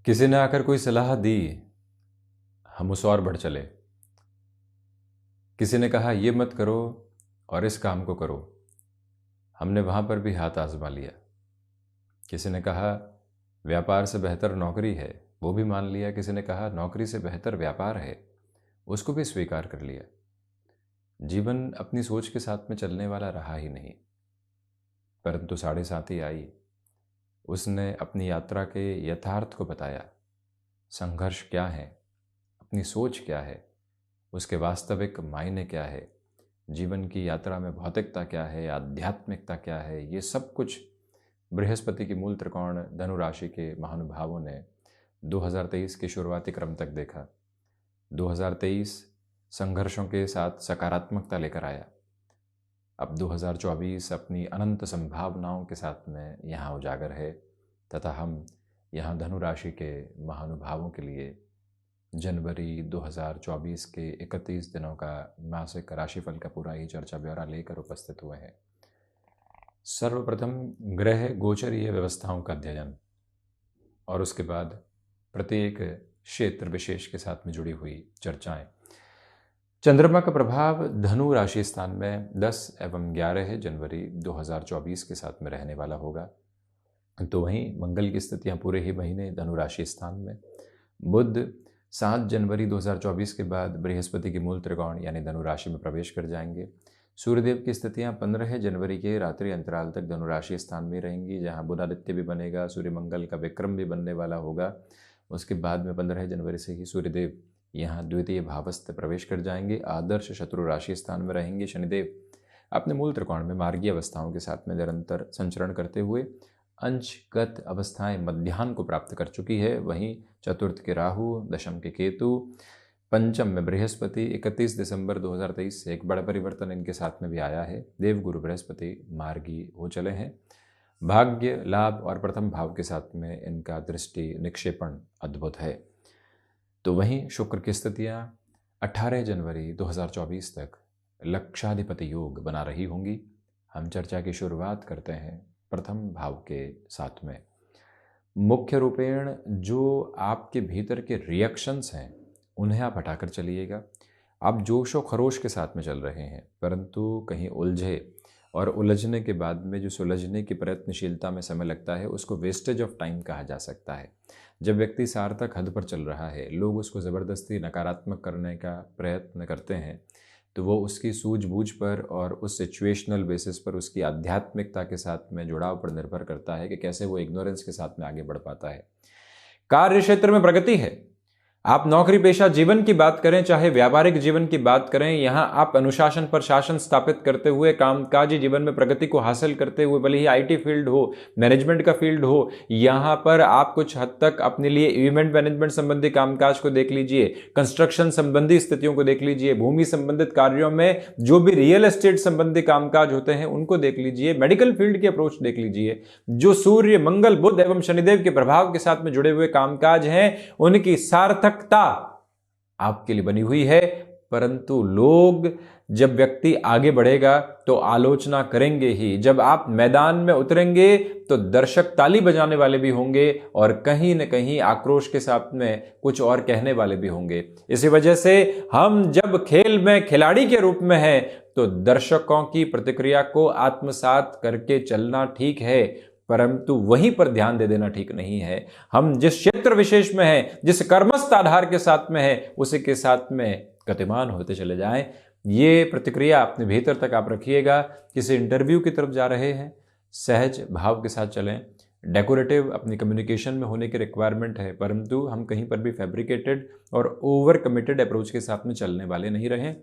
किसी ने आकर कोई सलाह दी, हम उस और बढ़ चले। किसी ने कहा ये मत करो और इस काम को करो, हमने वहां पर भी हाथ आजमा लिया। किसी ने कहा व्यापार से बेहतर नौकरी है, वो भी मान लिया। किसी ने कहा नौकरी से बेहतर व्यापार है, उसको भी स्वीकार कर लिया। जीवन अपनी सोच के साथ में चलने वाला रहा ही नहीं। परंतु साढ़े साथी आई, उसने अपनी यात्रा के यथार्थ को बताया। संघर्ष क्या है, अपनी सोच क्या है, उसके वास्तविक मायने क्या है, जीवन की यात्रा में भौतिकता क्या है, आध्यात्मिकता क्या है, ये सब कुछ बृहस्पति की मूल त्रिकोण धनु राशि के महानुभावों ने 2023 के शुरुआती क्रम तक देखा। 2023 संघर्षों के साथ सकारात्मकता लेकर आया। अब 2024 अपनी अनंत संभावनाओं के साथ में यहाँ उजागर है तथा हम यहाँ धनु राशि के महानुभावों के लिए जनवरी 2024 के 31 दिनों का मासिक राशिफल का पूरा ही चर्चा ब्यौरा लेकर उपस्थित हुए हैं। सर्वप्रथम ग्रह गोचरीय व्यवस्थाओं का अध्ययन और उसके बाद प्रत्येक क्षेत्र विशेष के साथ में जुड़ी हुई चर्चाएं। चंद्रमा का प्रभाव धनु राशि स्थान में 10 एवं 11 जनवरी 2024 के साथ में रहने वाला होगा। तो वहीं मंगल की स्थितियां पूरे ही महीने धनु राशि स्थान में। बुध 7 जनवरी 2024 के बाद बृहस्पति की मूल त्रिकोण यानी धनु राशि में प्रवेश कर जाएंगे। सूर्यदेव की स्थितियां 15 जनवरी के रात्रि अंतराल तक धनु राशि स्थान में रहेंगी, जहां बुधादित्य भी बनेगा, सूर्य मंगल का विक्रम भी बनने वाला होगा। उसके बाद में 15 जनवरी से ही सूर्यदेव यहाँ द्वितीय भावस्थ प्रवेश कर जाएंगे, आदर्श शत्रु राशि स्थान में रहेंगे। शनिदेव अपने मूल त्रिकोण में मार्गीय अवस्थाओं के साथ में निरंतर संचरण करते हुए अंशगत अवस्थाएं मध्याह्न को प्राप्त कर चुकी है। वहीं चतुर्थ के राहु, दशम के केतु, पंचम में बृहस्पति 31 दिसंबर 2023 से एक बड़ा परिवर्तन इनके साथ में भी आया है। देवगुरु बृहस्पति मार्गी हो चले हैं। भाग्य, लाभ और प्रथम भाव के साथ में इनका दृष्टि निक्षेपण अद्भुत है। तो वहीं शुक्र की स्थितियां 18 जनवरी 2024 तक लक्षाधिपति योग बना रही होंगी। हम चर्चा की शुरुआत करते हैं प्रथम भाव के साथ में। मुख्य रूपेण जो आपके भीतर के रिएक्शंस हैं उन्हें आप हटाकर चलिएगा। आप जोशो खरोश के साथ में चल रहे हैं, परंतु कहीं उलझे और उलझने के बाद में जो सुलझने की प्रयत्नशीलता में समय लगता है उसको वेस्टेज ऑफ टाइम कहा जा सकता है। जब व्यक्ति सार्थक हद पर चल रहा है, लोग उसको ज़बरदस्ती नकारात्मक करने का प्रयत्न करते हैं, तो वो उसकी सूझबूझ पर और उस सिचुएशनल बेसिस पर उसकी आध्यात्मिकता के साथ में जुड़ाव पर निर्भर करता है कि कैसे वो इग्नोरेंस के साथ में आगे बढ़ पाता है। कार्य क्षेत्र में प्रगति है। आप नौकरी पेशा जीवन की बात करें, चाहे व्यापारिक जीवन की बात करें, यहां आप अनुशासन पर शासन स्थापित करते हुए कामकाजी जीवन में प्रगति को हासिल करते हुए, भले ही आईटी फील्ड हो, मैनेजमेंट का फील्ड हो, यहां पर आप कुछ हद तक अपने लिए इवेंट मैनेजमेंट संबंधी कामकाज को देख लीजिए, कंस्ट्रक्शन संबंधी स्थितियों को देख लीजिए, भूमि संबंधित कार्यों में जो भी रियल एस्टेट संबंधी कामकाज होते हैं उनको देख लीजिए, मेडिकल फील्ड की अप्रोच देख लीजिए। जो सूर्य, मंगल, बुध एवं शनिदेव के प्रभाव के साथ में जुड़े हुए कामकाज हैं उनकी सार्थक आपके लिए बनी हुई है। परंतु लोग, जब व्यक्ति आगे बढ़ेगा तो आलोचना करेंगे ही। जब आप मैदान में उतरेंगे तो दर्शक ताली बजाने वाले भी होंगे और कहीं न कहीं आक्रोश के साथ में कुछ और कहने वाले भी होंगे। इसी वजह से हम जब खेल में खिलाड़ी के रूप में हैं तो दर्शकों की प्रतिक्रिया को आत्मसात करके चलना ठीक है, परंतु वहीं पर ध्यान दे देना ठीक नहीं है। हम जिस क्षेत्र विशेष में हैं, जिस कर्मस्थ आधार के साथ में हैं, उसी के साथ में गतिमान होते चले जाएं। ये प्रतिक्रिया अपने भीतर तक आप रखिएगा। किसी इंटरव्यू की तरफ जा रहे हैं, सहज भाव के साथ चलें। डेकोरेटिव अपनी कम्युनिकेशन में होने की रिक्वायरमेंट है, परंतु हम कहीं पर भी फैब्रिकेटेड और ओवर कमिटेड अप्रोच के साथ में चलने वाले नहीं रहें।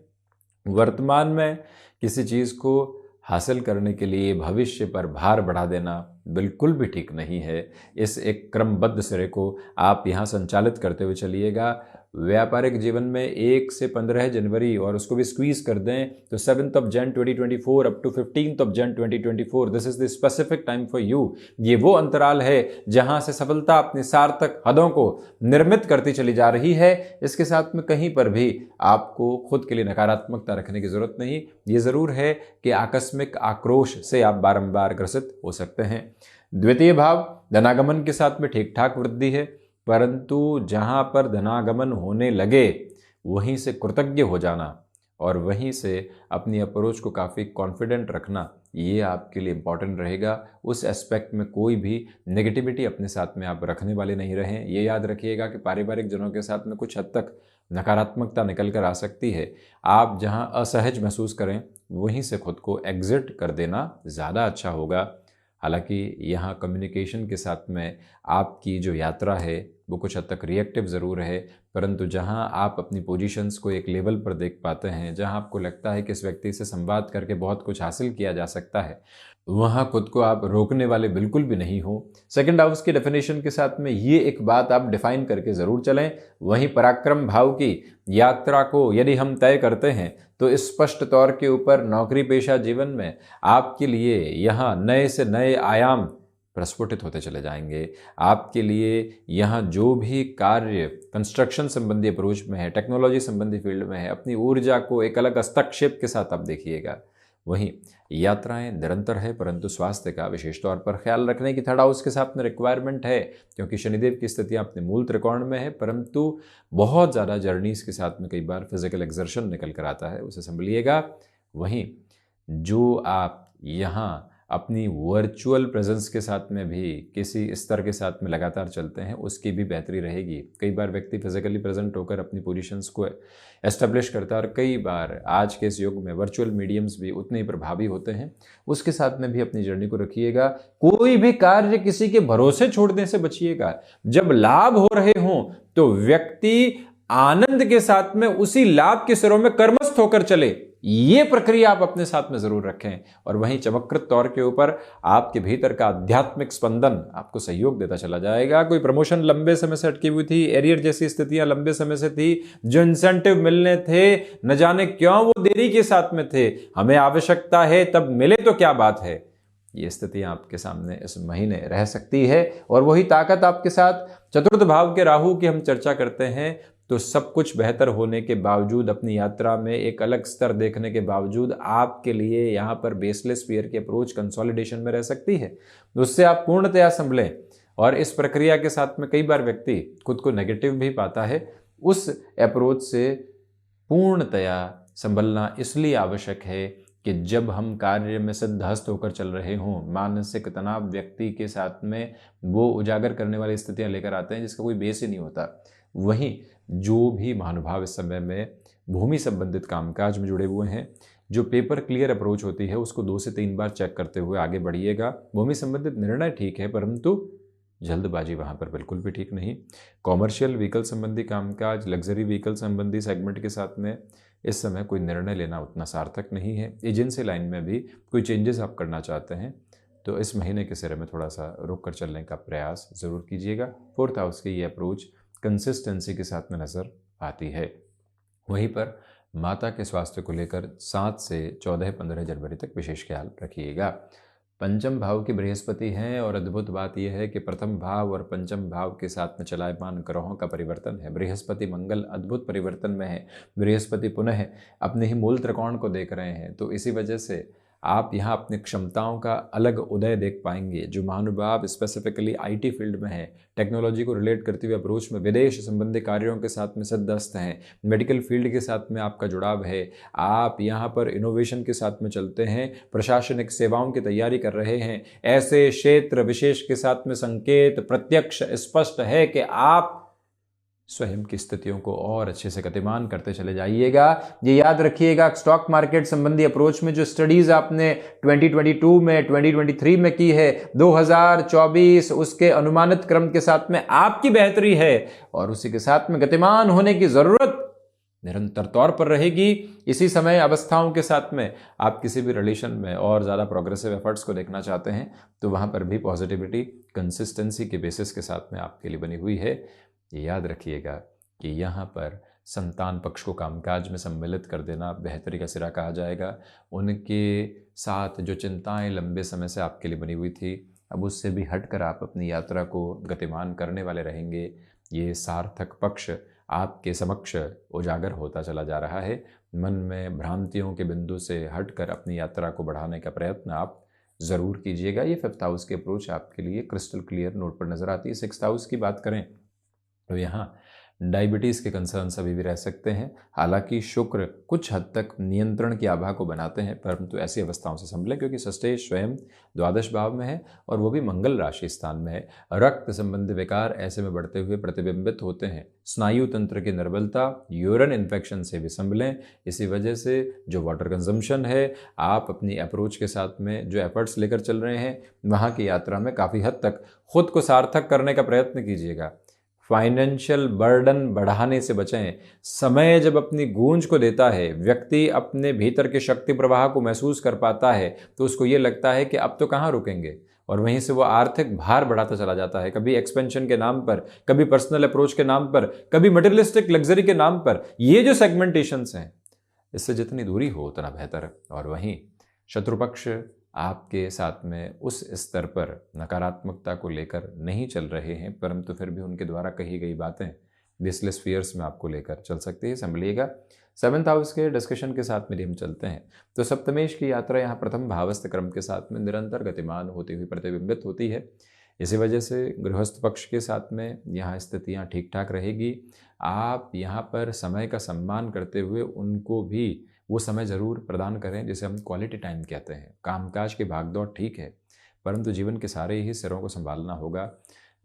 वर्तमान में किसी चीज़ को हासिल करने के लिए भविष्य पर भार बढ़ा देना बिल्कुल भी ठीक नहीं है। इस एक क्रमबद्ध सिरे को आप यहाँ संचालित करते हुए चलिएगा। व्यापारिक जीवन में 1 से 15 जनवरी और उसको भी स्क्वीज कर दें तो 7 जन 2024 अप टू 15 जन 2024, this is the specific time for you. ये वो अंतराल है जहां से सफलता अपनी सार्थक हदों को निर्मित करती चली जा रही है। इसके साथ में कहीं पर भी आपको खुद के लिए नकारात्मकता रखने की जरूरत नहीं। ये जरूर है कि आकस्मिक आक्रोश से आप बारंबार ग्रसित हो सकते हैं। द्वितीय भाव धनागमन के साथ में ठीक ठाक वृद्धि है। परंतु जहाँ पर धनागमन होने लगे वहीं से कृतज्ञ हो जाना और वहीं से अपनी अप्रोच को काफ़ी कॉन्फिडेंट रखना, ये आपके लिए इम्पॉर्टेंट रहेगा। उस एस्पेक्ट में कोई भी नेगेटिविटी अपने साथ में आप रखने वाले नहीं रहें। ये याद रखिएगा कि पारिवारिक जनों के साथ में कुछ हद तक नकारात्मकता निकल कर आ सकती है। आप जहां असहज महसूस करें वहीं से खुद को एग्जिट कर देना ज़्यादा अच्छा होगा। हालांकि यहाँ कम्युनिकेशन के साथ में आपकी जो यात्रा है वो कुछ हद तक रिएक्टिव ज़रूर है, परंतु जहाँ आप अपनी पोजीशंस को एक लेवल पर देख पाते हैं, जहाँ आपको लगता है कि इस व्यक्ति से संवाद करके बहुत कुछ हासिल किया जा सकता है, वहाँ खुद को आप रोकने वाले बिल्कुल भी नहीं हो। सेकंड हाउस की डेफिनेशन के साथ में ये एक बात आप डिफाइन करके ज़रूर चलें। वहीं पराक्रम भाव की यात्रा को यदि हम तय करते हैं तो स्पष्ट तौर के ऊपर नौकरी पेशा जीवन में आपके लिए यहाँ नए से नए आयाम प्रस्फुटित होते चले जाएंगे। आपके लिए यहाँ जो भी कार्य कंस्ट्रक्शन संबंधी अप्रोच में है, टेक्नोलॉजी संबंधी फील्ड में है, अपनी ऊर्जा को एक अलग हस्तक्षेप के साथ आप देखिएगा। वहीं यात्राएं निरंतर है, परंतु स्वास्थ्य का विशेष तौर पर ख्याल रखने की थर्ड हाउस के साथ में रिक्वायरमेंट है, क्योंकि शनिदेव की स्थितियां अपने मूल त्रिकोण में है, परंतु बहुत ज़्यादा जर्नीज के साथ में कई बार फिजिकल एक्सर्शन निकल कर आता है, उसे संभलिएगा। वहीं जो आप यहाँ अपनी वर्चुअल प्रेजेंस के साथ में भी किसी स्तर के साथ में लगातार चलते हैं, उसकी भी बेहतरी रहेगी। कई बार व्यक्ति फिजिकली प्रेजेंट होकर अपनी पोजीशंस को एस्टेब्लिश करता है और कई बार आज के इस युग में वर्चुअल मीडियम्स भी उतने ही प्रभावी होते हैं। उसके साथ में भी अपनी जर्नी को रखिएगा। कोई भी कार्य किसी के भरोसे छोड़ने से बचिएगा। जब लाभ हो रहे हों तो व्यक्ति आनंद के साथ में उसी लाभ के सिरों में कर्मस्थ होकर चले, ये प्रक्रिया आप अपने साथ में जरूर रखें। और वहीं चमककृत तौर के ऊपर आपके भीतर का आध्यात्मिक स्पंदन आपको सहयोग देता चला जाएगा। कोई प्रमोशन लंबे समय से अटकी हुई थी, एरियर जैसी स्थितियां लंबे समय से थी, जो इंसेंटिव मिलने थे न जाने क्यों वो देरी के साथ में थे, हमें आवश्यकता है तब मिले तो क्या बात है, ये स्थितियां आपके सामने इस महीने रह सकती है। और वही ताकत आपके साथ चतुर्थ भाव के राहु की हम चर्चा करते हैं, तो सब कुछ बेहतर होने के बावजूद, अपनी यात्रा में एक अलग स्तर देखने के बावजूद आपके लिए यहाँ पर बेसलेस फियर की अप्रोच कंसोलिडेशन में रह सकती है। उससे आप पूर्णतया संभलें। और इस प्रक्रिया के साथ में कई बार व्यक्ति खुद को नेगेटिव भी पाता है। उस अप्रोच से पूर्णतया संभलना इसलिए आवश्यक है कि जब हम कार्य में सिद्धहस्त होकर चल रहे हों, मानसिक तनाव व्यक्ति के साथ में वो उजागर करने वाली स्थितियां लेकर आते हैं जिसका कोई बेस ही नहीं होता। वहीं जो भी महानुभाव इस समय में भूमि संबंधित कामकाज में जुड़े हुए हैं, जो पेपर क्लियर अप्रोच होती है उसको 2 से 3 बार चेक करते हुए आगे बढ़िएगा। भूमि संबंधित निर्णय ठीक है, परंतु जल्दबाजी वहाँ पर बिल्कुल भी ठीक नहीं। कॉमर्शियल व्हीकल संबंधी कामकाज, लग्जरी व्हीकल संबंधी सेगमेंट के साथ में इस समय कोई निर्णय लेना उतना सार्थक नहीं है। एजेंसी लाइन में भी कोई चेंजेस आप करना चाहते हैं तो इस महीने के सिरे में थोड़ा सा रुक कर चलने का प्रयास ज़रूर कीजिएगा। फोर्थ हाउस की ये अप्रोच कंसिस्टेंसी के साथ में नज़र आती है। वहीं पर माता के स्वास्थ्य को लेकर 7 से 14-15 जनवरी तक विशेष ख्याल रखिएगा। पंचम भाव की बृहस्पति हैं और अद्भुत बात यह है कि प्रथम भाव और पंचम भाव के साथ में चलायमान ग्रहों का परिवर्तन है। बृहस्पति मंगल अद्भुत परिवर्तन में है। बृहस्पति पुनः अपने ही मूल त्रिकोण को देख रहे हैं, तो इसी वजह से आप यहाँ अपनी क्षमताओं का अलग उदय देख पाएंगे। जो महानुभाव स्पेसिफिकली आईटी फील्ड में है, टेक्नोलॉजी को रिलेट करते हुए अप्रोच में विदेश संबंधी कार्यों के साथ में सिद्धहस्त हैं, मेडिकल फील्ड के साथ में आपका जुड़ाव है, आप यहाँ पर इनोवेशन के साथ में चलते हैं, प्रशासनिक सेवाओं की तैयारी कर रहे हैं, ऐसे क्षेत्र विशेष के साथ में संकेत प्रत्यक्ष स्पष्ट है कि आप स्वयं की स्थितियों को और अच्छे से गतिमान करते चले जाइएगा। ये याद रखिएगा, स्टॉक मार्केट संबंधी अप्रोच में जो स्टडीज आपने 2022 में 2023 में की है, 2024 उसके अनुमानित क्रम के साथ में आपकी बेहतरी है और उसी के साथ में गतिमान होने की जरूरत निरंतर तौर पर रहेगी। इसी समय अवस्थाओं के साथ में आप किसी भी रिलेशन में और ज़्यादा प्रोग्रेसिव एफर्ट्स को देखना चाहते हैं तो वहाँ पर भी पॉजिटिविटी कंसिस्टेंसी के बेसिस के साथ में आपके लिए बनी हुई है। ये याद रखिएगा कि यहाँ पर संतान पक्ष को कामकाज में सम्मिलित कर देना बेहतरी का सिरा कहा जाएगा। उनके साथ जो चिंताएं लंबे समय से आपके लिए बनी हुई थी, अब उससे भी हटकर आप अपनी यात्रा को गतिमान करने वाले रहेंगे। ये सार्थक पक्ष आपके समक्ष उजागर होता चला जा रहा है। मन में भ्रांतियों के बिंदु से हटकर अपनी यात्रा को बढ़ाने का प्रयत्न आप ज़रूर कीजिएगा। ये 5th हाउस की अप्रोच आपके लिए क्रिस्टल क्लियर नोट पर नज़र आती है। 6th हाउस की बात करें तो यहाँ डायबिटीज़ के कंसर्न्स अभी भी रह सकते हैं। हालांकि शुक्र कुछ हद तक नियंत्रण की आभा को बनाते हैं, परंतु ऐसी अवस्थाओं से संभलें क्योंकि षष्ठेय स्वयं द्वादश भाव में है और वो भी मंगल राशि स्थान में है। रक्त संबंधी विकार ऐसे में बढ़ते हुए प्रतिबिंबित होते हैं। स्नायु तंत्र की निर्बलता, यूरिन इन्फेक्शन से भी संभलें। इसी वजह से जो वाटर कंजम्पशन है, आप अपनी अप्रोच के साथ में जो एफर्ट्स लेकर चल रहे हैं, वहाँ की यात्रा में काफ़ी हद तक खुद को सार्थक करने का प्रयत्न कीजिएगा। फाइनेंशियल बर्डन बढ़ाने से बचें। समय जब अपनी गूंज को देता है, व्यक्ति अपने भीतर के शक्ति प्रवाह को महसूस कर पाता है, तो उसको ये लगता है कि अब तो कहाँ रुकेंगे, और वहीं से वो आर्थिक भार बढ़ाता चला जाता है, कभी एक्सपेंशन के नाम पर, कभी पर्सनल अप्रोच के नाम पर, कभी मटेरियलिस्टिक लग्जरी के नाम पर। ये जो सेगमेंटेशंस हैं, इससे जितनी दूरी हो उतना बेहतर। और वहीं शत्रुपक्ष आपके साथ में उस स्तर पर नकारात्मकता को लेकर नहीं चल रहे हैं, परंतु फिर भी उनके द्वारा कही गई बातें बेसलेस फियर्स में आपको लेकर चल सकती है, संभलिएगा। 7th हाउस के डिस्कशन के साथ में हम चलते हैं तो सप्तमेश की यात्रा यहाँ प्रथम भावस्थ क्रम के साथ में निरंतर गतिमान होती हुई प्रतिबिंबित होती है। इसी वजह से गृहस्थ पक्ष के साथ में यहाँ स्थितियाँ ठीक ठाक रहेगी। आप यहाँ पर समय का सम्मान करते हुए उनको भी वो समय ज़रूर प्रदान करें जिसे हम क्वालिटी टाइम कहते हैं। कामकाज की भागदौड़ ठीक है, परंतु जीवन के सारे ही सिरों को संभालना होगा।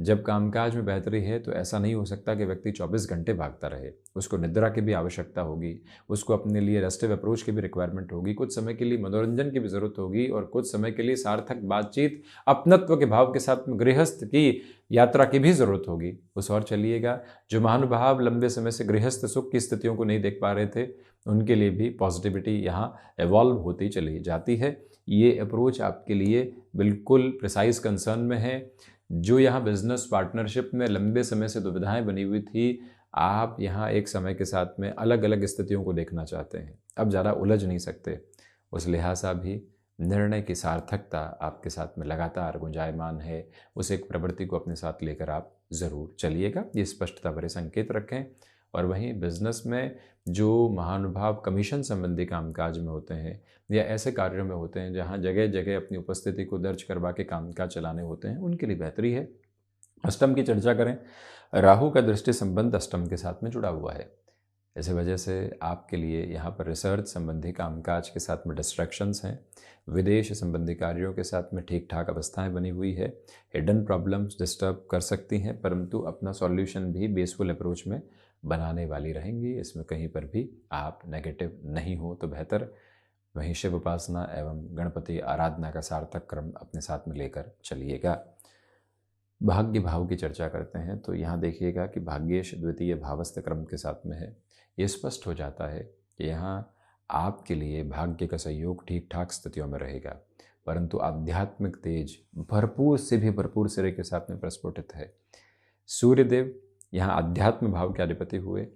जब कामकाज में बेहतरी है तो ऐसा नहीं हो सकता कि व्यक्ति 24 घंटे भागता रहे। उसको निद्रा की भी आवश्यकता होगी, उसको अपने लिए रेस्टिव अप्रोच की भी रिक्वायरमेंट होगी, कुछ समय के लिए मनोरंजन की भी ज़रूरत होगी, और कुछ समय के लिए सार्थक बातचीत, अपनत्व के भाव के साथ में गृहस्थ की यात्रा की भी ज़रूरत होगी। उस और चलिएगा। जो महानुभाव लंबे समय से गृहस्थ सुख की स्थितियों को नहीं देख पा रहे थे, उनके लिए भी पॉजिटिविटी यहाँ एवॉल्व होती चली जाती है। ये अप्रोच आपके लिए बिल्कुल प्रिसाइज कंसर्न में है। जो यहाँ बिजनेस पार्टनरशिप में लंबे समय से दुविधाएं बनी हुई थी, आप यहाँ एक समय के साथ में अलग अलग स्थितियों को देखना चाहते हैं, अब ज़्यादा उलझ नहीं सकते। उस लिहाजा भी निर्णय की सार्थकता आपके साथ में लगातार गुंजायमान है। उस एक प्रवृत्ति को अपने साथ लेकर आप ज़रूर चलिएगा, ये स्पष्टता भरे संकेत रखें। और वहीं बिजनेस में जो महानुभाव कमीशन संबंधी कामकाज में होते हैं या ऐसे कार्यों में होते हैं जहां जगह जगह अपनी उपस्थिति को दर्ज करवा के कामकाज चलाने होते हैं, उनके लिए बेहतरी है। अष्टम की चर्चा करें। राहु का दृष्टि संबंध अष्टम के साथ में जुड़ा हुआ है। इसी वजह से आपके लिए यहाँ पर रिसर्च संबंधी कामकाज के साथ में डिस्ट्रैक्शंस हैं। विदेश संबंधी कार्यों के साथ में ठीक ठाक अवस्थाएं बनी हुई है। हिडन प्रॉब्लम्स डिस्टर्ब कर सकती हैं, परंतु अपना सॉल्यूशन भी बेसफुल अप्रोच में बनाने वाली रहेंगी। इसमें कहीं पर भी आप नेगेटिव नहीं हो तो बेहतर। वहीं शिव उपासना एवं गणपति आराधना का सार्थक क्रम अपने साथ में लेकर चलिएगा। भाग्य भाव की चर्चा करते हैं तो यहाँ देखिएगा कि भाग्येश द्वितीय भावस्थ क्रम के साथ में है। ये स्पष्ट हो जाता है कि यहाँ आपके लिए भाग्य का सहयोग ठीक ठाक स्थितियों में रहेगा, परंतु आध्यात्मिक तेज भरपूर से भी भरपूर सिरे के साथ में प्रस्फुटित है। सूर्यदेव यहाँ अध्यात्म भाव के अधिपति हुए,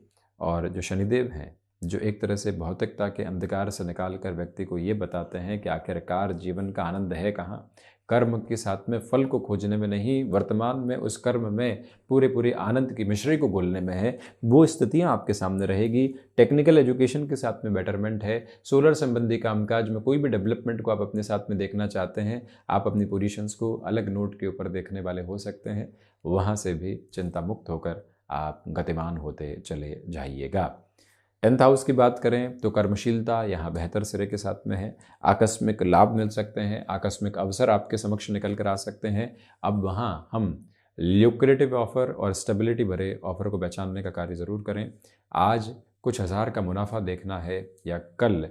और जो शनिदेव हैं जो एक तरह से भौतिकता के अंधकार से निकाल कर व्यक्ति को ये बताते हैं कि आखिरकार जीवन का आनंद है कहाँ। कर्म के साथ में फल को खोजने में नहीं, वर्तमान में उस कर्म में पूरे आनंद की मिश्री को घोलने में है। वो स्थितियाँ आपके सामने रहेगी। टेक्निकल एजुकेशन के साथ में बेटरमेंट है। सोलर संबंधी कामकाज में कोई भी डेवलपमेंट को आप अपने साथ में देखना चाहते हैं, आप अपनी पोजीशंस को अलग नोट के ऊपर देखने वाले हो सकते हैं। वहाँ से भी चिंता मुक्त होकर आप गतिमान होते चले जाइएगा। 10th हाउस की बात करें तो कर्मशीलता यहाँ बेहतर सिरे के साथ में है। आकस्मिक लाभ मिल सकते हैं, आकस्मिक अवसर आपके समक्ष निकल कर आ सकते हैं। अब वहाँ हम ल्यूक्रेटिव ऑफर और स्टेबिलिटी भरे ऑफर को पहचानने का कार्य ज़रूर करें। आज कुछ हज़ार का मुनाफा देखना है या कल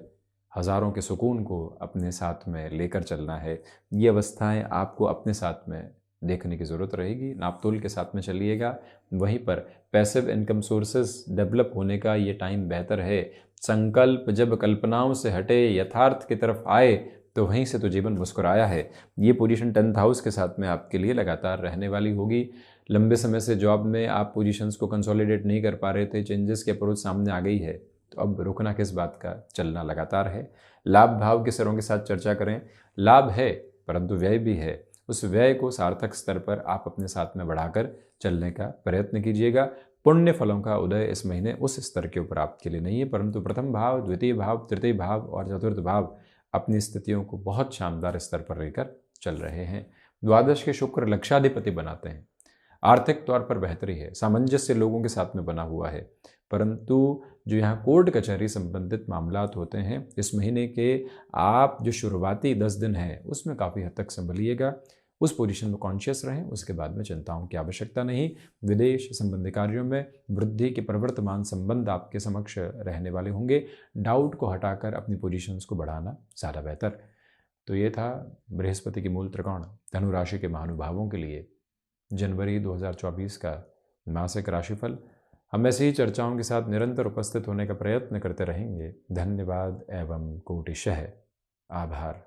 हज़ारों के सुकून को अपने साथ में लेकर चलना है, ये अवस्थाएं आपको अपने साथ में देखने की ज़रूरत रहेगी। नापतोल के साथ में चलिएगा। वहीं पर पैसिव इनकम सोर्सेज डेवलप होने का ये टाइम बेहतर है। संकल्प जब कल्पनाओं से हटे यथार्थ की तरफ आए तो वहीं से तो जीवन मुस्कुराया है। ये पोजीशन 10th हाउस के साथ में आपके लिए लगातार रहने वाली होगी। लंबे समय से जॉब में आप पोजीशंस को कंसोलिडेट नहीं कर पा रहे थे, चेंजेस की अप्रोच सामने आ गई है, तो अब रुकना किस बात का, चलना लगातार है। लाभ भाव के सरों के साथ चर्चा करें। लाभ है परंतु व्यय भी है। उस व्यय को सार्थक स्तर पर आप अपने साथ में बढ़ाकर चलने का प्रयत्न कीजिएगा। पुण्य फलों का उदय इस महीने उस स्तर के ऊपर आपके लिए नहीं है, परंतु प्रथम भाव, द्वितीय भाव, तृतीय भाव और चतुर्थ भाव अपनी स्थितियों को बहुत शानदार स्तर पर लेकर चल रहे हैं। द्वादश के शुक्र लक्षाधिपति बनाते हैं। आर्थिक तौर पर बेहतरी है, सामंजस्य लोगों के साथ में बना हुआ है, परंतु जो यहाँ कोर्ट कचहरी संबंधित मामलात होते हैं, इस महीने के आप जो शुरुआती 10 दिन हैं उसमें काफ़ी हद तक संभलिएगा, उस पोजीशन में कॉन्शियस रहें, उसके बाद में चिंताओं की आवश्यकता नहीं। विदेश संबंधी कार्यों में वृद्धि के प्रवर्तमान संबंध आपके समक्ष रहने वाले होंगे। डाउट को हटाकर अपनी पोजीशंस को बढ़ाना ज़्यादा बेहतर। तो ये था बृहस्पति की मूल त्रिकोण धनु राशि के महानुभावों के लिए जनवरी 2024 का मासिक राशिफल। हम ऐसी ही चर्चाओं के साथ निरंतर उपस्थित होने का प्रयत्न करते रहेंगे। धन्यवाद एवं कोटिशः आभार।